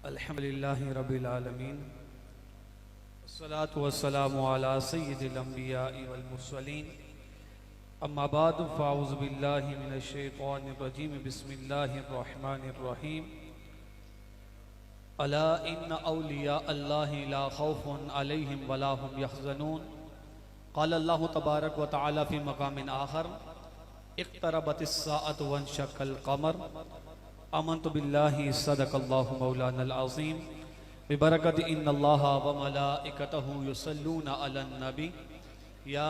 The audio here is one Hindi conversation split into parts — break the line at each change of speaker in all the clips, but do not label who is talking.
अल्हम्दुलिल्लाहि रब्बिल आलमीन वस्सलातु वस्सलामु अला सय्यिदिल अंबियाइ वल मुरसलीन अम्मा बाद फ़अऊज़ु बिल्लाहि मिनश शैतानिर रजीम बिस्मिल्लाहिर रहमानिर रहीम अला इन्न औलिया अल्लाहि ला खौफुन अलैहिम वला हुम यहज़नून क़ाला अल्लाहु तबारक व तआला फ़ी मक़ामिन आख़र इक़्तरबतिस साअतु वंशक़्क़ल क़मर आमन्तु बिल्लाहि सदक़ल्लाहु मौलानल अज़ीम बिबरकति इन्नल्लाहा व मलाइकतहु युसल्लूना अलन नबी या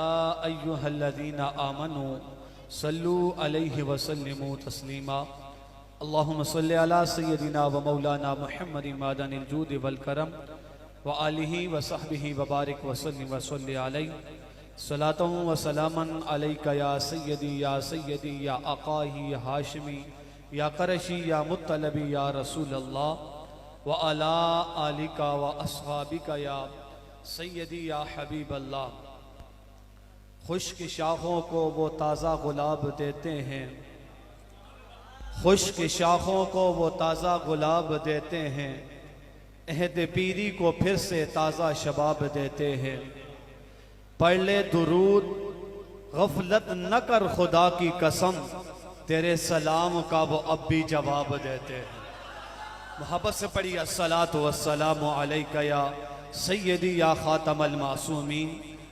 अय्युहल्लज़ीना आमनू सल्लू अलैहि व सल्लिमू तस्लीमा अल्लाहुम्मा सल्लि अला सय्यदिना व मौलाना मुहम्मदिन मादनिल जूदि वल करम व आलिहि व सहबिहि व बारिक व सल्लिम व सल्लि अलैहि सलातन व सलामन अलैका या सय्यदी या आक़ाही या हाशिमी या करशी या मुत्तलबी या रसूल अल्लाह व अला आलिका व अस्हाबिका या सय्यदी या हबीब अल्लाह। खुश्क शाखों को वो ताज़ा गुलाब देते हैं, खुश्क शाखों को वो ताज़ा गुलाब देते हैं, अहद पीरी को फिर से ताज़ा शबाब देते हैं। पढ़ ले दुरूद गफलत न कर खुदा की कसम, तेरे सलाम का वो अब भी जवाब देते हैं। मोहब्बत से पढ़िए अस्सलातु वस्सलामु अलैका या सय्यदी या खातमल मासूमीन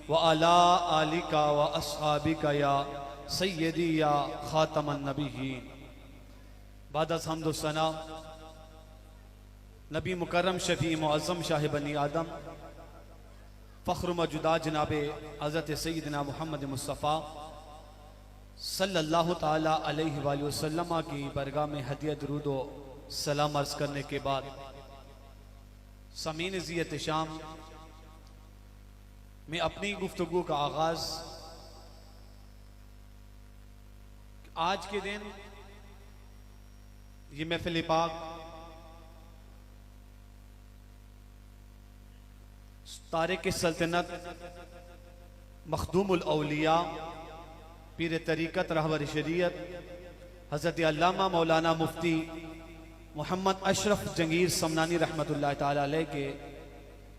व अला आलिका व अस्हाबिका या सय्यदी या खातमन नबीयीन। बादस हम्दु सना नबी मुकर्रम शफी मुअज़्ज़म शाह बनी आदम फ़ख्र मौजूदा जनाबे हज़रत सय्यदना मुहम्मद मुस्तफ़ा सल्लल्लाहु ताला अलैहि वसल्लम की बरगाह में हदिया दुरूद व सलाम अर्ज़ करने के बाद समीन ज़ियत शाम में अपनी गुफ्तगू का आगाज आज के दिन ये महफ़िल पाक तारिक सल्तनत मखदूमुल औलिया पीर तरीक़त रहबर शरीयत हज़रत अल्लामा मौलाना मुफ्ती मोहम्मद अशरफ जंगीर समनानी रहमतुल्लाह ताला अलैह के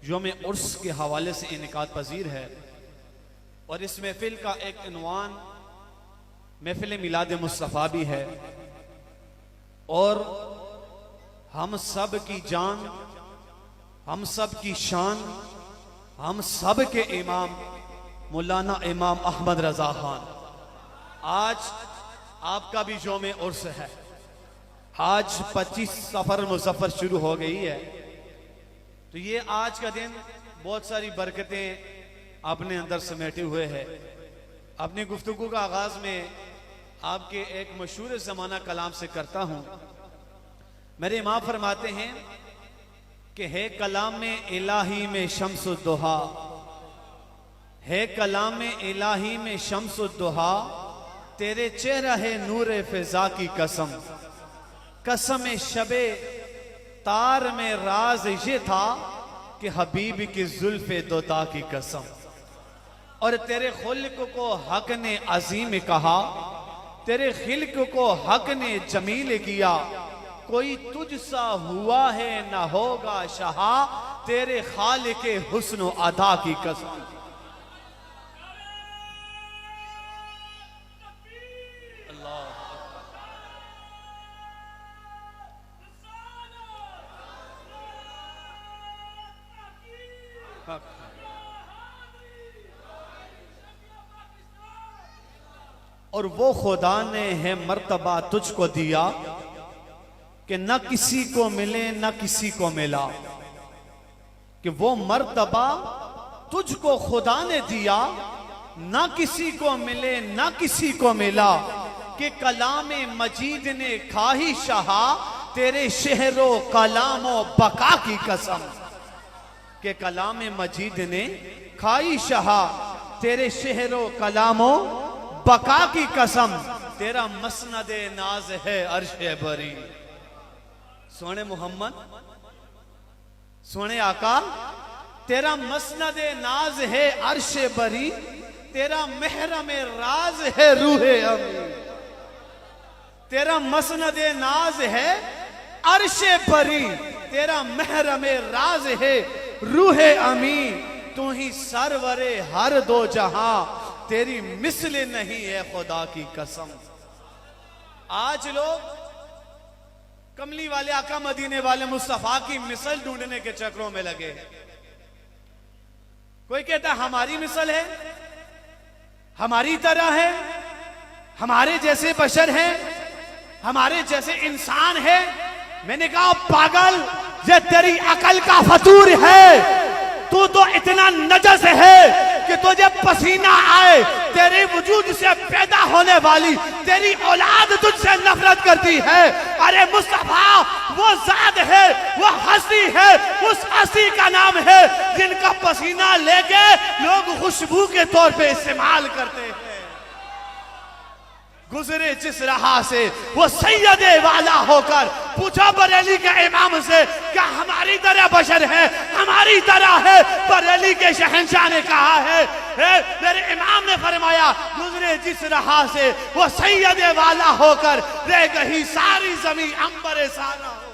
योम उर्स के हवाले से इनेकाद पजीर है। और इस महफिल का एक इन्वान महफिल मिलाद मुस्तफ़ा भी है। और हम सब की जान, हम सब की शान, हम सब के इमाम मौलाना इमाम अहमद रजा खान, आज आपका भी योम उर्स है। आज 25 सफर मुज़फ़्फ़र शुरू हो गई है, तो ये आज का दिन बहुत सारी बरकतें अपने अंदर समेटे हुए है। अपनी गुफ्तगू का आगाज में आपके एक मशहूर ज़माना कलाम से करता हूं। मेरे इमाम फरमाते हैं कि है कलाम में इलाही में शम्सुद्दुहा, है कलाम में इलाही में शम्सुद्दुहा, तेरे चेहरा है नूर फिजा की कसम, कसम शबे तार में राज ये था कि हबीब की जुल्फे दोता की कसम। और तेरे खुल्क को हक ने अजीम कहा, तेरे खिल्क को हक ने जमील किया, कोई तुझसा हुआ है ना होगा शहा, तेरे खालिके हुस्न अदा की कसम। और वो खुदा ने है मर्तबा तुझको दिया कि न किसी को मिले न किसी को मिला, कि वो मर्तबा तुझको खुदा ने दिया, न किसी को मिले न किसी को मिला, कि कलाम मजीद ने खाही शहा, तेरे शहरो कलामो बका की कसम, कि कलाम मजीद ने खाई शहा, तेरे शहरो कलामो बका की कसम, तेरा मसनदे नाज है अर्शे बरी। सोने मोहम्मद, सोने आका, तेरा मसनदे नाज है अर्शे बरी, तेरा महरम राज है रूहे अमी, तेरा मसनदे नाज है अर्शे बरी, तेरा महरम राज है रूहे अमी, तू ही सरवरे हर दो जहां, तेरी मिस्ल नहीं है खुदा की कसम। आज लोग कमली वाले आका मदीने वाले मुस्तफा की मिसल ढूंढने के चक्रों में लगे। कोई कहता हमारी मिसल है, हमारी तरह है, हमारे जैसे बशर हैं, हमारे जैसे इंसान है। मैंने कहा पागल, ये तेरी अकल का फतूर है। तू तो इतना नजस है कि तुझे पसीना आए, तेरे वजूद से पैदा होने वाली तेरी औलाद तुझसे नफरत करती है। अरे मुस्तफा वो जात है, वो हस्ती है, उस हस्ती का नाम है जिनका पसीना लेके लोग खुशबू के तौर पे इस्तेमाल करते हैं। गुजरे जिस राह से वो सैयदे वाला होकर, पूछा बरेली के इमाम से क्या हमारी तरह बशर है, हमारी तरह है। बरेली के शहंशाह ने कहा है, मेरे इमाम ने फरमाया गुजरे जिस राह से वो सैयदे वाला होकर, रह गई सारी जमी अंबरे सारा होकर,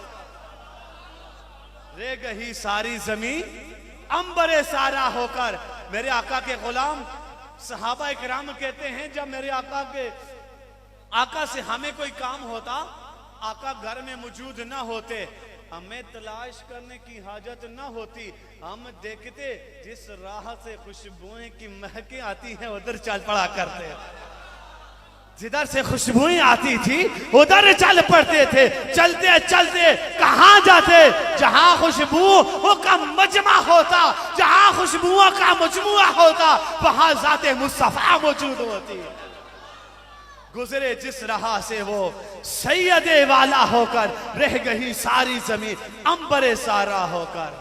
रह गई सारी जमी अंबरे सारा होकर। मेरे आका के गुलाम सहाबा इकराम कहते हैं, जब मेरे आका से हमें कोई काम होता, आका घर में मौजूद ना होते, हमें तलाश करने की हाजत ना होती। हम देखते जिस राह से खुशबुएं की महकें आती हैं उधर चल पड़ा करते, जिधर से खुशबुएं आती थी उधर चल पड़ते थे। चलते चलते कहां जाते, जहां खुशबुओं का मजमा होता, जहां खुशबुओं का मजमुआ होता, वहां जाते मुस्तफा मौजूद होती। गुजरे जिस राह से वो सैयदे वाला होकर, रह गई सारी जमीन अंबरे सारा होकर।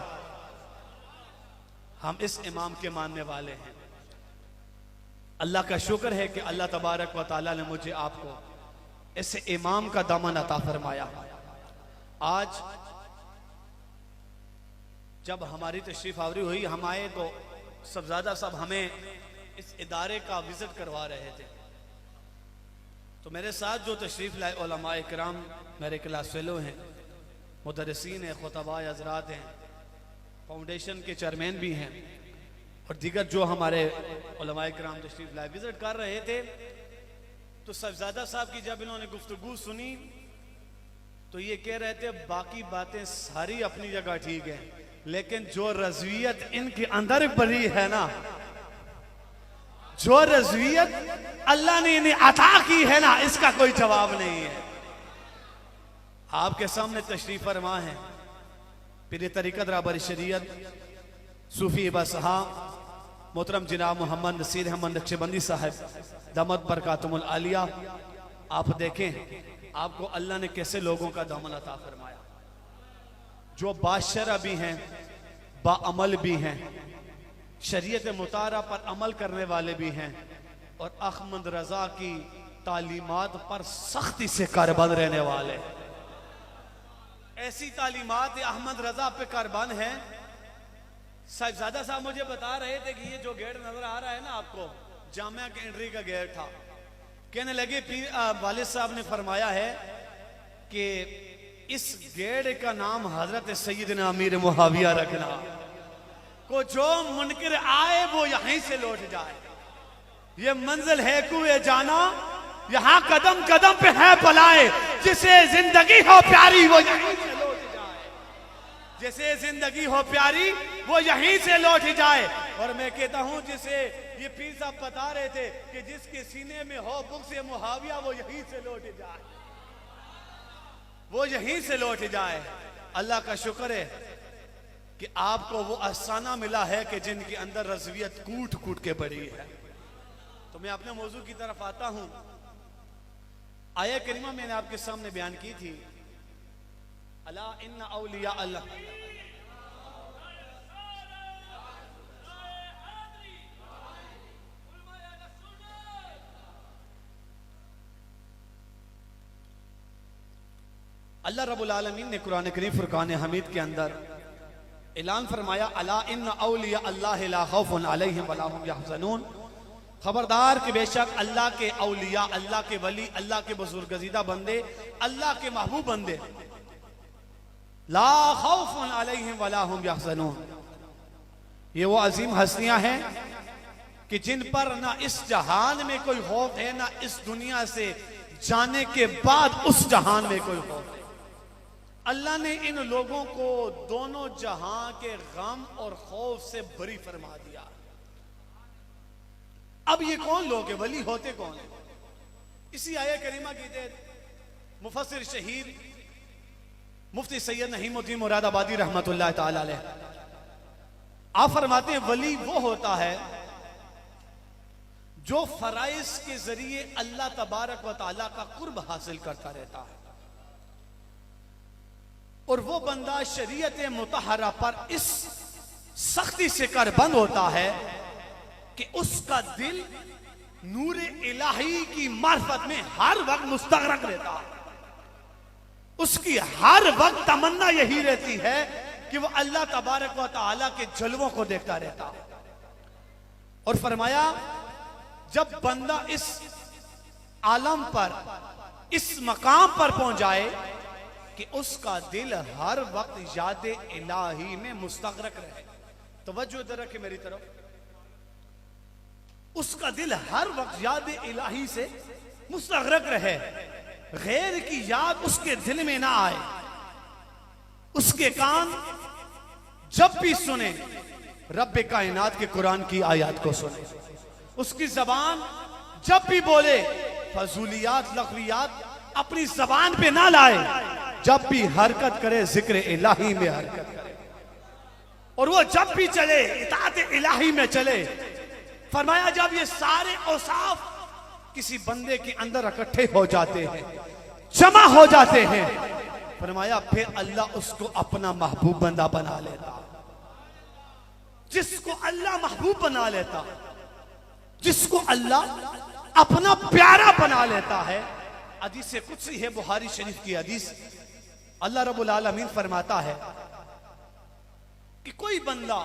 हम इस इमाम के मानने वाले हैं। अल्लाह का शुक्र है कि अल्लाह तबारक व तआला ने मुझे आपको इस इमाम का दामन अता फरमाया। आज जब हमारी तशरीफ आवरी हुई, हम आए तो सबजादा साहब हमें इस इदारे का विजिट करवा रहे थे। तो मेरे साथ जो तशरीफ लाए उलमा इकराम, मेरे क्लास फेलो हैं, मुदर्रिसीन हैं, खुतबा हज़रात हैं, फाउंडेशन के चेयरमैन भी हैं, और दीगर जो हमारे उलमा इकराम तशरीफ लाए विजिट कर रहे थे। तो सफजादा साहब की जब इन्होंने गुफ्तगू सुनी तो ये कह रहे थे बाकी बातें सारी अपनी जगह ठीक है, लेकिन जो रज़वियत इनके अंदर भरी है ना, जो रज़वियत अल्लाह ने इन्हें अता की है ना, इसका कोई जवाब नहीं है। आपके सामने तशरीफ फरमा है पीर तरीक़त रहबर शरीयत सूफी बसहा मोहतरम जनाब मोहम्मद नसीर अहमद नक्शबंदी साहब दमत बरकातुमुल आलिया। आप देखें आपको अल्लाह ने कैसे लोगों का दामन अता फरमाया, जो बाशरा भी हैं, बाअमल भी हैं, शरीयत मुतारा पर अमल करने वाले भी हैं, और अहमद रजा की तालीमात पर सख्ती से कारबंद रहने वाले। ऐसी तालीमात अहमद रजा पे कारबंद है। साहिबजादा साहब मुझे बता रहे थे कि ये जो गेट नजर आ रहा है ना आपको, जामिया के एंट्री का गेट था। कहने लगे वालिद साहब ने फरमाया है कि इस गेट का नाम हजरत सैयदना अमीर मुआविया रखना, को जो मुनकिर आए वो यहीं से लौट जाए। ये मंजिल है कुए जाना, यहाँ कदम कदम पे है पलाए, जिसे जिंदगी हो प्यारी वो यहीं से लौट जाए, जिसे जिंदगी हो प्यारी वो यहीं से लौट जाए। और मैं कहता हूं जिसे ये पीर साहब बता रहे थे कि जिसके सीने में हो बुग़्ज़ मुआविया वो यहीं से लौट जाए, वो यहीं से लौट जाए। अल्लाह का शुक्र है कि आपको वो अफसाना मिला है कि जिनके अंदर रज़वियत कूट कूट के बढ़ी है। तो मैं अपने मौजू की तरफ आता हूं। आया करीमा मैंने आपके सामने बयान की थी, अला इन्ना औलिया अल्लाह, अल्लाह रब्बुल आलमीन ने कुरान करीम फुरकान हमीद के अंदर ऐलान फरमाया, अला इन्ना औलिया अल्लाह ला खौफुन अलैहिम वला हुम यहज़नून, खबरदार कि बेशक अल्लाह के औलिया, अल्लाह के वली, अल्लाह के बुजुर्गज़ीदा बंदे, अल्लाह के महबूब बंदे, ला खौफुन अलैहिम वला हुम यहज़नून। ये वो अजीम हस्तियां हैं कि जिन पर ना इस जहान में कोई खौफ है, ना इस दुनिया से जाने के बाद उस जहान में कोई खौफ है। अल्लाह ने इन लोगों को दोनों जहां के गम और खौफ से बरी फरमा दिया। अब ये कौन लोग हैं, वली होते कौन है? इसी आयत करीमा की तहत मुफस्सिर शहीद मुफ्ती सैयद नईमुद्दीन मुरादाबादी रहमतुल्लाह ताला अलैह आप फरमाते हैं, वली वो होता है जो फराइज के जरिए अल्लाह तबारक व तआला का कुर्ब हासिल करता रहता है, और वो बंदा शरीयत मुतहरा पर इस सख्ती से करबंद होता है कि उसका दिल नूरे इलाही की मार्फत में हर वक्त मुस्तगरक रहता है। उसकी हर वक्त तमन्ना यही रहती है कि वो अल्लाह तबारक व तआला के जलवों को देखता रहता है। और फरमाया, जब बंदा इस आलम पर, इस मकाम पर पहुंच जाए कि उसका दिल हर वक्त याद इलाही में मुस्तगरक रहे, तवज्जो इधर रखे मेरी तरफ, उसका दिल हर वक्त याद इलाही से मुस्तगरक रहे, गैर की याद उसके दिल में ना आए, उसके कान जब भी सुने रब्बे कायनात के कुरान की आयत को सुने, उसकी जबान जब भी बोले फजूलियात लग़वियात अपनी जबान पे ना लाए, जब भी हरकत करे जिक्र इलाही में हरकत करे, और वो जब भी चले इताअत इलाही में चले। फरमाया, जब ये सारे औसाफ किसी बंदे के अंदर इकट्ठे हो जाते हैं, जमा हो जाते हैं, फरमाया फिर अल्लाह उसको अपना महबूब बंदा बना लेता। जिसको अल्लाह महबूब बना लेता, जिसको अल्लाह अपना प्यारा बना लेता है, हदीस कुदसी है बुखारी शरीफ की हदीस, अल्लाह रब्बुल आलमीन फरमाता है कि कोई बंदा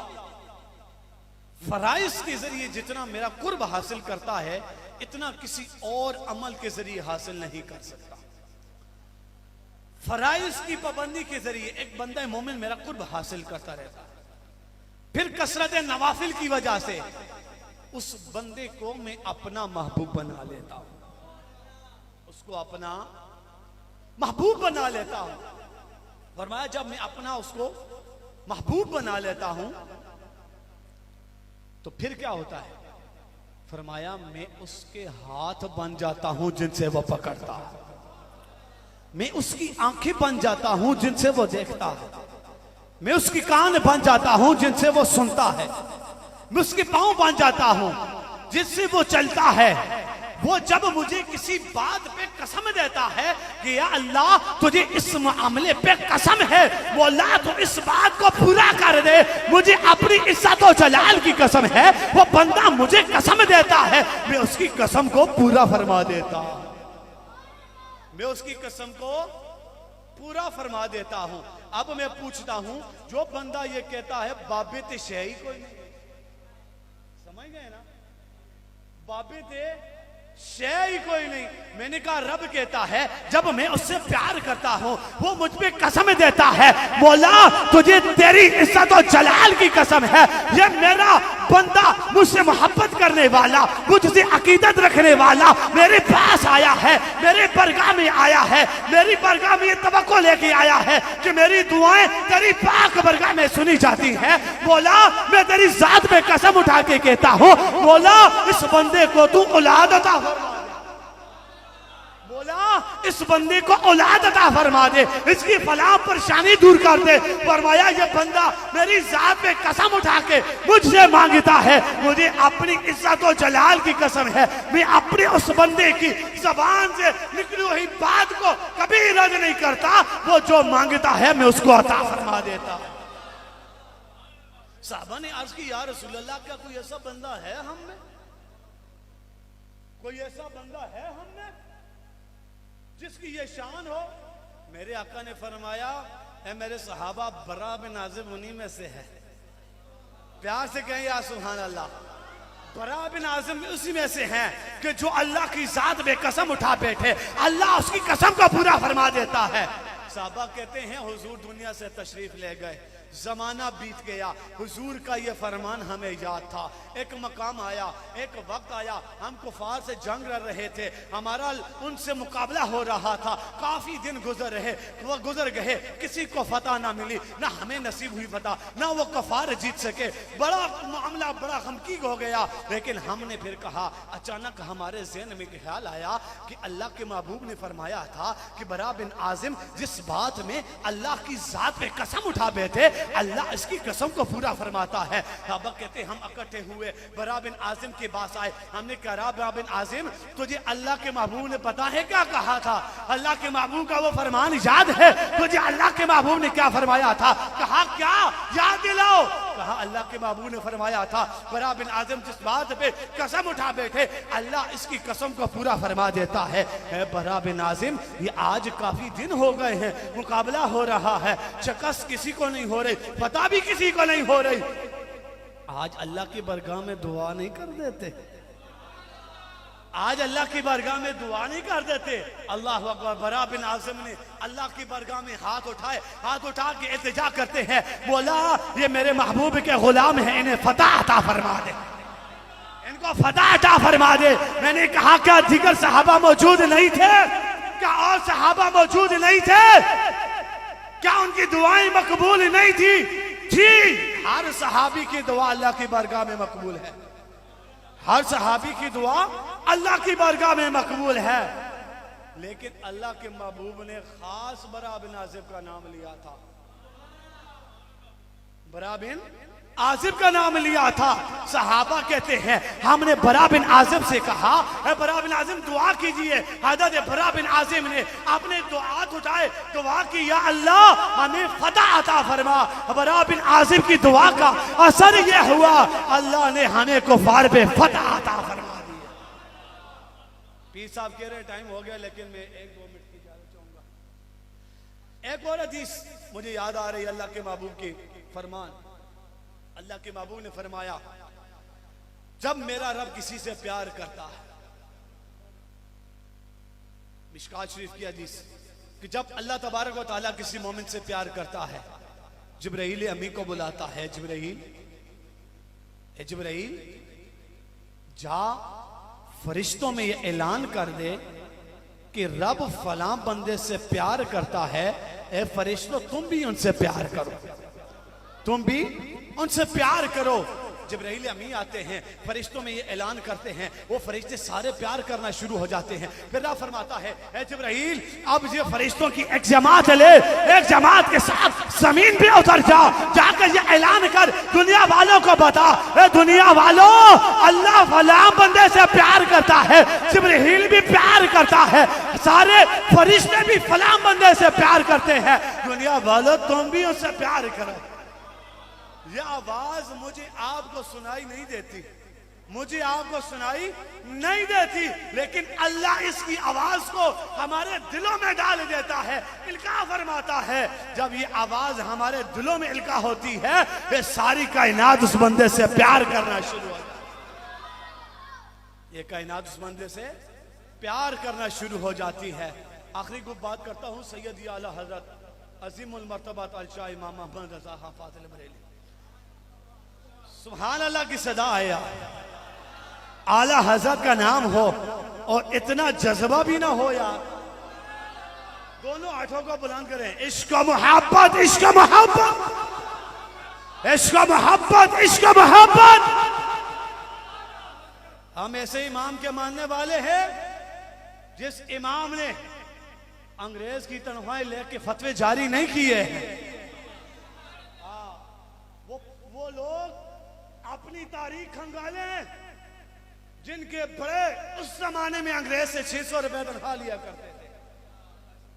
फराइज के जरिए जितना मेरा कुर्ब हासिल करता है, इतना किसी और अमल के जरिए हासिल नहीं कर सकता। फराइज की पाबंदी के जरिए एक बंदा मोमिन मेरा कुर्ब हासिल करता रहता है, फिर कसरत नवाफिल की वजह से उस बंदे को मैं अपना महबूब बना लेता हूं, उसको अपना महबूब बना लेता हूं। फरमाया, जब मैं अपना उसको महबूब बना लेता हूं तो फिर क्या होता है? फरमाया, मैं उसके हाथ बन जाता हूं जिनसे वो पकड़ता है, मैं उसकी आंखें बन जाता हूं जिनसे वो देखता है, मैं उसकी कान बन जाता हूं जिनसे वो सुनता है, मैं उसके पांव बन जाता हूं जिससे वो चलता है। वो जब मुझे किसी बात पे कसम देता है कि या अल्लाह तुझे इस मामले पे कसम है, वो अल्लाह तो इस बात को पूरा कर दे, मुझे अपनी इज्जत और जलाल की कसम है, वो बंदा मुझे कसम देता है, मैं उसकी कसम को पूरा फरमा देता, मैं उसकी कसम को पूरा फरमा देता हूं। अब मैं पूछता हूं, जो बंदा ये कहता है बाबे ते शे कोई नहीं, समझ गए ना, बाबे ते शे ही कोई नहीं। मैंने कहा, रब कहता है जब मैं उससे प्यार करता हूं, वो मुझ पे कसम देता है, मौला तुझे तेरी इज्जत और जलाल की कसम है, ये मेरा बंदा मुझसे मोहब्बत करने वाला, मुझसे अकीदत रखने वाला मेरे पास आया है, मेरे बरगाह में आया है, मेरी बरगाह में ये तवक्को लेके आया है कि मेरी दुआएं तेरी पाक बरगाह में सुनी जाती हैं। मौला मैं तेरी जात पे कसम उठा के कहता हूं, मौला इस बंदे को तू औलाद अता फरमा दे, मौला इस बंदे को औलाद अता फरमा दे, इसकी फलाह परेशानी दूर कर दे। फरमाया, ये बंदा मेरी जात पे कसम उठा के मुझसे मांगता है, मुझे अपनी इज्जत और जलाल की कसम है, मैं अपने उस बंदे की जबान से निकली हुई बात को कभी रद्द नहीं करता, वो जो मांगता है मैं उसको अता फरमा देता। साहबा ने अर्ज की, या रसूलल्लाह क्या कोई ऐसा बंदा है हम में, कोई ऐसा बंदा है हम में जिसकी ये शान हो? मेरे आका ने फरमाया, ए मेरे सहाबा, बरा बिन आजिब उन्हीं में से है। प्यार से कहें या सुभान अल्लाह। बरा बिन आजिम उसी में से हैं कि जो अल्लाह की जात में कसम उठा बैठे, अल्लाह उसकी कसम को पूरा फरमा देता है। साहबा कहते हैं हुजूर दुनिया से तशरीफ ले गए, जमाना बीत गया, हुजूर का ये फरमान हमें याद था। एक मकाम आया, एक वक्त आया, हम कुफार से जंग लड़ रहे थे, हमारा उनसे मुकाबला हो रहा था, काफी दिन गुजर गए, किसी को फतह ना मिली, ना हमें नसीब हुई फतह, ना वो कुफार जीत सके, बड़ा मामला बड़ा गमगीन हो गया। लेकिन हमने फिर कहा, अचानक हमारे ज़हन में ख्याल आया कि अल्लाह के महबूब ने फरमाया था कि बरा बिन आजिम जिस बात में अल्लाह की जात पे कसम उठा बैठे, अल्लाह इसकी कसम को पूरा फरमाता है। साहबा कहते हम इकट्ठे हुए, बरा बिन आजिम के पास आए, हमने कहा बरा बिन आजिम तुझे अल्लाह के महबूब ने पता है क्या कहा था? अल्लाह के महबूब का वो फरमान याद है तुझे? अल्लाह के महबूब ने क्या फरमाया था? कहा क्या, याद दिलाओ। कहा अल्लाह के महबूब ने फरमाया था बरा बिन आजिम जिस बात पे कसम उठा बैठे, अल्लाह इसकी कसम को पूरा फरमा देता है। बरा बिन आजिम ये आज काफी दिन हो गए हैं, मुकाबला हो रहा है, शिकस्त किसी को नहीं हो रही, पता भी किसी को नहीं हो रही, आज अल्लाह की बरगाह में दुआ नहीं कर देते? आज अल्लाह की बरगाह में दुआ नहीं कर देते? अल्लाह अकबर। बरा बिन आजिम ने अल्लाह की बरगाह में हाथ उठाए, हाथ उठा के इल्तिजा करते हैं, बोला ये मेरे महबूब के गुलाम हैं, इन्हें फतह अता फरमा दे, इनको फतह अता फरमा दे। मैंने कहा क्या दीगर सहाबा मौजूद नहीं थे? क्या और सहाबा मौजूद नहीं थे? क्या उनकी दुआएं मकबूल नहीं थी? हर सहाबी की दुआ अल्लाह की बारगाह में मकबूल है, हर सहाबी की दुआ अल्लाह की बारगाह में मकबूल है। लेकिन अल्लाह के महबूब ने खास बरा बिन आजिब का नाम लिया था, बरा बिन आजिब का नाम लिया था। सहाबा कहते हैं हमने बरा बिन आजिब से कहा, बरा बिन आजिम दुआ कीजिए। हज़रत बरा बिन आजिम ने अपने दुआ उठाए, दुआ की, या अल्लाह हमें फतह अता फरमा। बरा बिन आजिम की दुआ का असर यह हुआ, अल्लाह ने हमें कुफार पे फतह अता फरमा दी। पीर साहब कह रहे टाइम हो गया, लेकिन मैं 1-2 मिनट की इजाजत चाहूंगा। एक और हदीस मुझे याद आ रही, अल्लाह के महबूब की फरमान। अल्लाह के महबूब ने फरमाया जब मेरा रब किसी से प्यार करता है, मिशकात शरीफ की हदीस, कि जब अल्लाह तबारक व तआला किसी मोमिन से प्यार करता है, जिब्राईल अमी को बुलाता है, जिब्राईल जा फरिश्तों में ये ऐलान कर दे कि रब फलां बंदे से प्यार करता है, ए फरिश्तों तुम भी उनसे प्यार करो, तुम भी उनसे प्यार करो। जिब्राईल अमी आते हैं, फरिश्तों में ये ऐलान करते हैं, वो फरिश्ते सारे प्यार करना शुरू हो जाते हैं। फिर अल्लाह फरमाता है, ए जिब्राईल अब ये फरिश्तों की एक जमात ले, एक जमात के साथ जमीन पे उतर जा, जाकर ये ऐलान कर, दुनिया वालों को बता, ए दुनिया वालों अल्लाह फलां बंदे से प्यार करता है, जिब्राईल भी प्यार करता है, सारे फरिश्ते भी फलां बंदे से प्यार करते हैं, दुनिया वालों तुम भी उससे प्यार करो। यह आवाज मुझे आपको सुनाई नहीं देती, मुझे आपको सुनाई नहीं देती, लेकिन अल्लाह इसकी आवाज को हमारे दिलों में डाल देता है, इल्का फरमाता है। जब ये आवाज हमारे दिलों में इल्का होती है, ये सारी कायनात उस बंदे से प्यार करना शुरू हो जाती है, ये कायनात उस बंदे से प्यार करना शुरू हो जाती है। आखिरी को बात करता हूँ, सैयद आला हजरत अजीमुल मर्तबा शाह इमाम अहमद रज़ा खां फातिल बरेली, सुभान अल्लाह की सदा आया, आला हजरत का नाम हो और इतना जज्बा भी ना हो यार, दोनों हाथों को बुलंद करें, इश्क मोहब्बत, इश्क मोहब्बत, इश्क मोहब्बत, इश्क मोहब्बत। हम ऐसे इमाम के मानने वाले हैं जिस इमाम ने अंग्रेज की तनख्वाहें लेके फतवे जारी नहीं किए हैं। वो लोग अपनी तारीख खंगाले जिनके बड़े उस जमाने में अंग्रेज से 600 रुपए तनख्वाह लिया करते थे।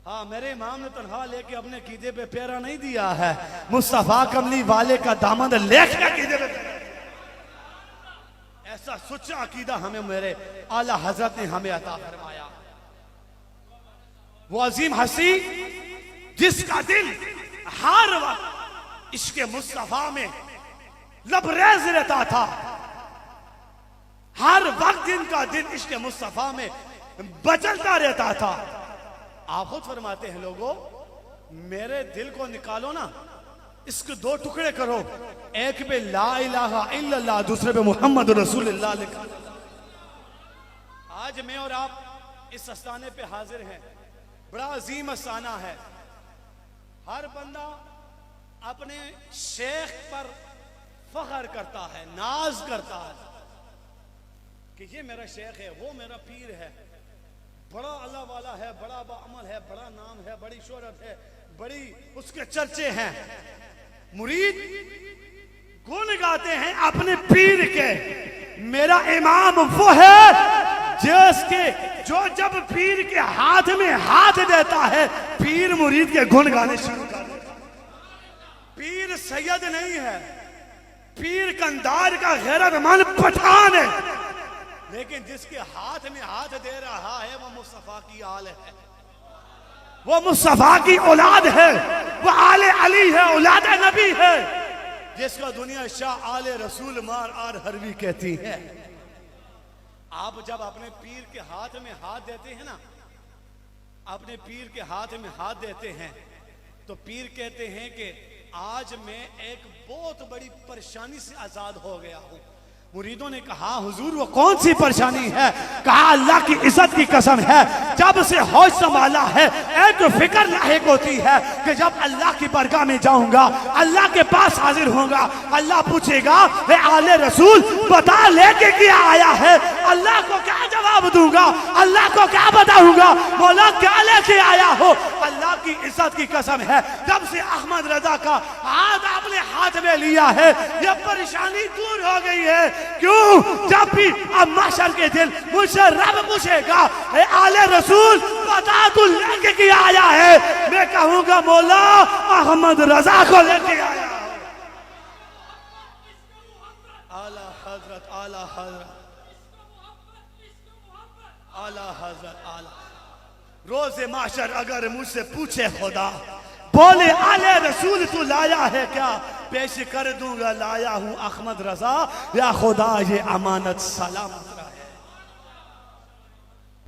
हाँ, मेरे इमाम ने तनख्वाह लेके अपने कीदे पे पैरा नहीं दिया है, मुस्तफा कमली वाले का दामन लेके कीदे पे पैरा। ऐसा सच्चा अकीदा हमें मेरे आला हजरत ने हमें अता फरमाया। वो अजीम हस्ती जिसका दिल हर वक्त इश्क़ मुस्तफा में लबरेज रहता था, हर वक्त इनका दिल इश्क़ मुस्तफा में बचलता रहता था। आप खुद फरमाते हैं लोगों, मेरे दिल को निकालो ना, इसके दो टुकड़े करो, एक पे ला इलाहा इल्लल्लाह, दूसरे पे मोहम्मद रसूलुल्लाह लिखा। आज मैं और आप इस आस्थाने पे हाजिर हैं, बड़ा अजीम आस्थाना है। हर बंदा अपने शेख पर फख्र करता है, नाज करता है कि ये मेरा शेख है, वो मेरा पीर है, बड़ा अल्लाह वाला है, बड़ा बाअमल है, बड़ा नाम है, बड़ी शोहरत है, बड़ी उसके चर्चे हैं। मुरीद गुण गाते हैं अपने पीर के। मेरा इमाम वो है जो जब पीर के हाथ में हाथ देता है, पीर मुरीद के गुण गाने शुरू कर देता है। पीर सैयद नहीं है, पीर कंधार का गैरतमंद पठान है, लेकिन जिसके हाथ में हाथ दे रहा है वो मुस्तफा की आल है, वो मुस्तफा की औलाद है, वो आले अली है, औलाद नबी है, जिसका दुनिया शाह आले रसूल मार आर हरवी कहती है। आप जब अपने पीर के हाथ में हाथ देते हैं ना, अपने पीर के हाथ में हाथ देते हैं, तो पीर कहते हैं कि आज मैं एक बहुत बड़ी परेशानी से आजाद हो गया हूं। मुरीदों ने कहा हुजूर वो कौन सी परेशानी है? कहा अल्लाह की इज्जत की कसम है, जब से होश संभाला है एक फिक्र लाहिक होती है कि जब अल्लाह की बरगाह में जाऊंगा, अल्लाह के पास हाजिर होऊंगा, अल्लाह पूछेगा वे आले रसूल बता लेके क्या आया है? अल्लाह को क्या जवाब दूंगा? अल्लाह को क्या बताऊंगा? बोला क्या लेके आया हो? अल्लाह की इज्जत की कसम है, जब से अहमद रजा का हाथ आपने हाथ में लिया है, यह परेशानी दूर हो गई है। क्यों? जब भी अब महशर के दिन मुझसे रब पूछेगा ए आले रसूल बता तू लेके क्या आया है, मैं कहूंगा मौला अहमद रजा को लेके आया। आला हजरत, आला हजरत, आला हजरत, आला। रोज़े महशर अगर मुझसे पूछे खुदा, बोले आले रसूल तू लाया है क्या, पेश कर दूंगा लाया हूं अहमद रजा, या खुदा ये अमानत सलामत